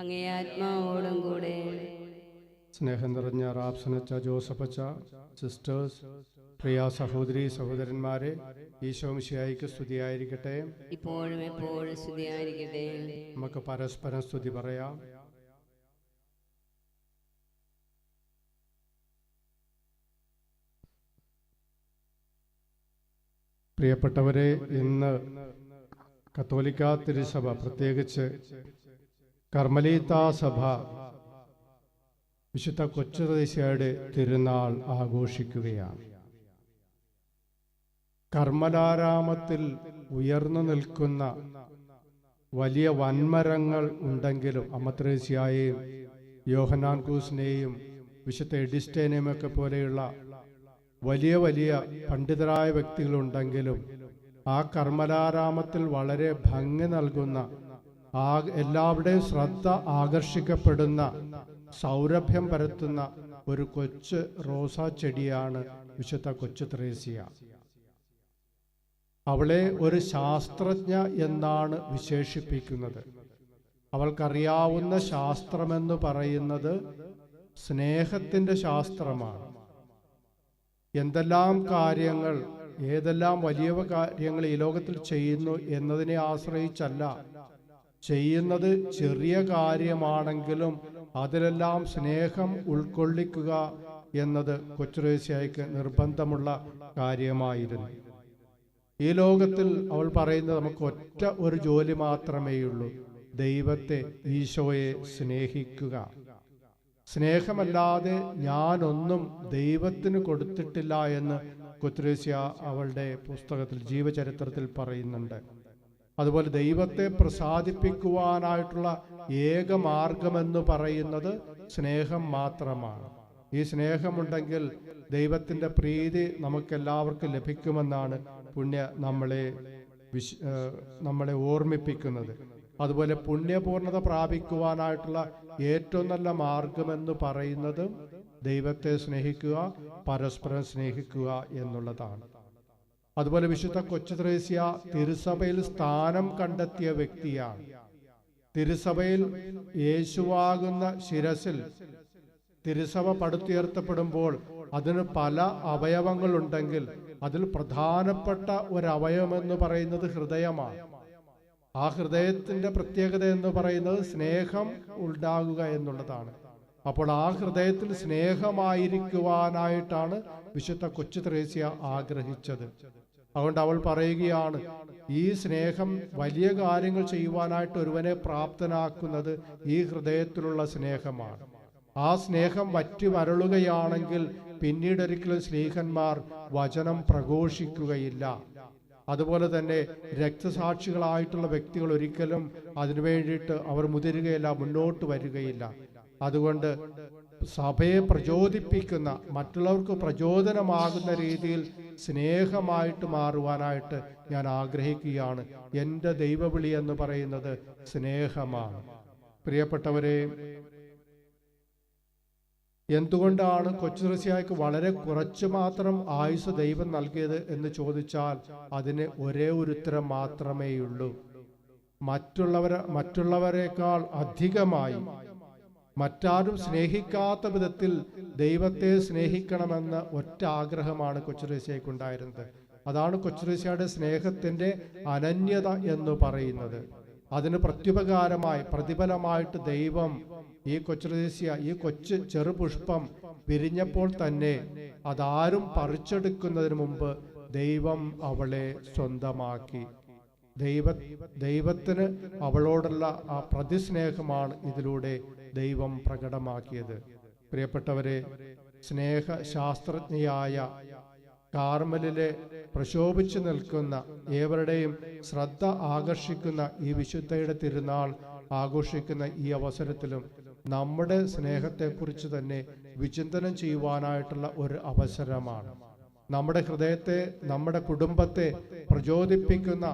അങ്ങേ ആത്മാവോടും കൂടെ. സ്നേഹം നിറഞ്ഞ റാപ്സനച്ച, ജോസഫച്ച, സിസ്റ്റേഴ്സ്, പ്രിയ സഹോദരി സഹോദരന്മാരെ, ഈശോ മിശിഹായ്ക്ക് സ്തുതിയായിരിക്കട്ടെ. ഇപ്പോഴും എപ്പോഴും സ്തുതിയായിരിക്കട്ടെ. നമുക്ക് പരസ്പരം സ്തുതി പറയാം. പ്രിയപ്പെട്ടവരെ, ഇന്ന് കത്തോലിക്ക തിരുസഭ, പ്രത്യേകിച്ച് കർമ്മലീത്ത സഭ, വിശുദ്ധ കൊച്ചുത്രേസ്യയുടെ തിരുനാൾ ആഘോഷിക്കുകയാണ്. കർമ്മലാരാമത്തിൽ ഉയർന്നു നിൽക്കുന്ന വലിയ വൻമരങ്ങൾ ഉണ്ടെങ്കിലും അമ്മത്രേസ്യയെയും യോഹന്നാൻ ക്രൂസിനെയും വിശുദ്ധ എഡിസ്റ്റേനെയും ഒക്കെ പോലെയുള്ള വലിയ വലിയ പണ്ഡിതരായ വ്യക്തികളുണ്ടെങ്കിലും ആ കർമ്മലാരാമത്തിൽ വളരെ ഭംഗി നൽകുന്ന, എല്ലാവരുടെയും ശ്രദ്ധ ആകർഷിക്കപ്പെടുന്ന, സൗരഭ്യം പരത്തുന്ന ഒരു കൊച്ചു റോസാ ചെടിയാണ് വിശുദ്ധ കൊച്ചു ത്രേസ്യ. അവളെ ഒരു ശാസ്ത്രജ്ഞ എന്നാണ് വിശേഷിപ്പിക്കുന്നത്. അവൾക്കറിയാവുന്ന ശാസ്ത്രമെന്ന് പറയുന്നത് സ്നേഹത്തിൻ്റെ ശാസ്ത്രമാണ്. എന്തെല്ലാം കാര്യങ്ങൾ, ഏതെല്ലാം വലിയ കാര്യങ്ങൾ ഈ ലോകത്തിൽ ചെയ്യുന്നു എന്നതിനെ ആശ്രയിച്ചല്ല, ചെയ്യുന്നത് ചെറിയ കാര്യമാണെങ്കിലും അതിലെല്ലാം സ്നേഹം ഉൾക്കൊള്ളിക്കുക എന്നത് കൊച്ചുത്രേസ്യയ്ക്ക് നിർബന്ധമുള്ള കാര്യമായിരുന്നു. ഈ ലോകത്തിൽ അവൾ പറയുന്നത് നമുക്ക് ഒറ്റ ഒരു ജോലി മാത്രമേയുള്ളൂ: ദൈവത്തെ, ഈശോയെ സ്നേഹിക്കുക. സ്നേഹമല്ലാതെ ഞാനൊന്നും ദൈവത്തിന് കൊടുത്തിട്ടില്ല എന്ന് കൊച്ചുത്രേസ്യ അവളുടെ പുസ്തകത്തിൽ, ജീവചരിത്രത്തിൽ പറയുന്നുണ്ട്. അതുപോലെ ദൈവത്തെ പ്രസാദിപ്പിക്കുവാനായിട്ടുള്ള ഏക മാർഗമെന്ന് പറയുന്നത് സ്നേഹം മാത്രമാണ്. ഈ സ്നേഹമുണ്ടെങ്കിൽ ദൈവത്തിൻ്റെ പ്രീതി നമുക്കെല്ലാവർക്കും ലഭിക്കുമെന്നാണ് പുണ്യ നമ്മളെ ഓർമ്മിപ്പിക്കുന്നത്. അതുപോലെ പുണ്യപൂർണത പ്രാപിക്കുവാനായിട്ടുള്ള ഏറ്റവും നല്ല മാർഗമെന്ന് പറയുന്നത് ദൈവത്തെ സ്നേഹിക്കുക, പരസ്പരം സ്നേഹിക്കുക എന്നുള്ളതാണ്. അതുപോലെ വിശുദ്ധ കൊച്ചുത്രേസ്യ തിരുസഭയിൽ സ്ഥാനം കണ്ടെത്തിയ വ്യക്തിയാണ്. തിരുസഭയിൽ യേശുവാകുന്ന ശിരസിൽ തിരുസഭ പടുത്തുയർത്തപ്പെടുമ്പോൾ അതിന് പല അവയവങ്ങളുണ്ടെങ്കിൽ അതിൽ പ്രധാനപ്പെട്ട ഒരു അവയവമെന്ന് പറയുന്നത് ഹൃദയമാണ്. ആ ഹൃദയത്തിൻ്റെ പ്രത്യേകത എന്ന് പറയുന്നത് സ്നേഹം ഉണ്ടാകുക എന്നുള്ളതാണ്. അപ്പോൾ ആ ഹൃദയത്തിൽ സ്നേഹമായിരിക്കുവാനായിട്ടാണ് വിശുദ്ധ കൊച്ചുത്രേസ്യ ആഗ്രഹിച്ചത്. അതുകൊണ്ട് അവൾ പറയുകയാണ്, ഈ സ്നേഹം വലിയ കാര്യങ്ങൾ ചെയ്യുവാനായിട്ട് ഒരുവനെ പ്രാപ്തനാക്കുന്നത് ഈ ഹൃദയത്തിലുള്ള സ്നേഹമാണ്. ആ സ്നേഹം വറ്റി വരളുകയാണെങ്കിൽ പിന്നീടൊരിക്കലും സ്നേഹന്മാർ വചനം പ്രഘോഷിക്കുകയില്ല. അതുപോലെ തന്നെ രക്തസാക്ഷികളായിട്ടുള്ള വ്യക്തികൾ ഒരിക്കലും അതിനു വേണ്ടിയിട്ട് അവർ മുതിരുകയില്ല, മുന്നോട്ട് വരികയില്ല. അതുകൊണ്ട് സഭയെ പ്രചോദിപ്പിക്കുന്ന, മറ്റുള്ളവർക്ക് പ്രചോദനമാകുന്ന രീതിയിൽ സ്നേഹമായിട്ട് മാറുവാനായിട്ട് ഞാൻ ആഗ്രഹിക്കുകയാണ്. എൻ്റെ ദൈവവിളി എന്ന് പറയുന്നത് സ്നേഹമാണ്. പ്രിയപ്പെട്ടവരെ, എന്തുകൊണ്ടാണ് കൊച്ചുത്രേസ്യയ്ക്ക് വളരെ കുറച്ചു മാത്രം ആയുസ് ദൈവം നൽകിയത് എന്ന് ചോദിച്ചാൽ അതിന് ഒരേ ഒരു ഉത്തരം മാത്രമേയുള്ളൂ: മറ്റുള്ളവരെക്കാൾ അധികമായി, മറ്റാരും സ്നേഹിക്കാത്ത വിധത്തിൽ ദൈവത്തെ സ്നേഹിക്കണമെന്ന ഒറ്റ ആഗ്രഹമാണ് കൊച്ചുത്രേസ്യയ്ക്കുണ്ടായിരുന്നത്. അതാണ് കൊച്ചുത്രേസ്യയുടെ സ്നേഹത്തിൻ്റെ അനന്യത എന്ന് പറയുന്നത്. അതിന് പ്രത്യുപകാരമായി, പ്രതിഫലമായിട്ട് ദൈവം ഈ കൊച്ചുത്രേസ്യ, ഈ കൊച്ചു ചെറുപുഷ്പം വിരിഞ്ഞപ്പോൾ തന്നെ അതാരും പറിച്ചെടുക്കുന്നതിന് മുമ്പ് ദൈവം അവളെ സ്വന്തമാക്കി. ദൈവത്തിന് അവളോടുള്ള ആ പ്രതിസ്നേഹമാണ് ഇതിലൂടെ ദൈവം പ്രകടമാക്കിയത്. പ്രിയപ്പെട്ടവരെ, സ്നേഹശാസ്ത്രജ്ഞയായ കാർമലിലെ പ്രശോഭിച്ചു നിൽക്കുന്ന ഏവരുടെയും ശ്രദ്ധ ആകർഷിക്കുന്ന ഈ വിശുദ്ധയുടെ തിരുനാൾ ആഘോഷിക്കുന്ന ഈ അവസരത്തിലും നമ്മുടെ സ്നേഹത്തെക്കുറിച്ച് തന്നെ വിചിന്തനം ചെയ്യുവാനായിട്ടുള്ള ഒരു അവസരമാണ്. നമ്മുടെ ഹൃദയത്തെ, നമ്മുടെ കുടുംബത്തെ പ്രചോദിപ്പിക്കുന്ന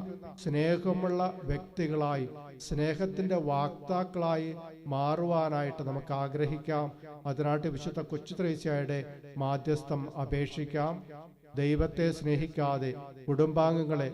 സ്നേഹമുള്ള വ്യക്തികളായി, സ്നേഹത്തിൻ്റെ വാക്താക്കളായി മാറുവാനായിട്ട് നമുക്ക് ആഗ്രഹിക്കാം. അതിനായിട്ട് വിശുദ്ധ കൊച്ചുത്രേസ്യയുടെ മാധ്യസ്ഥം അപേക്ഷിക്കാം. ദൈവത്തെ സ്നേഹിക്കാതെ കുടുംബാംഗങ്ങളെ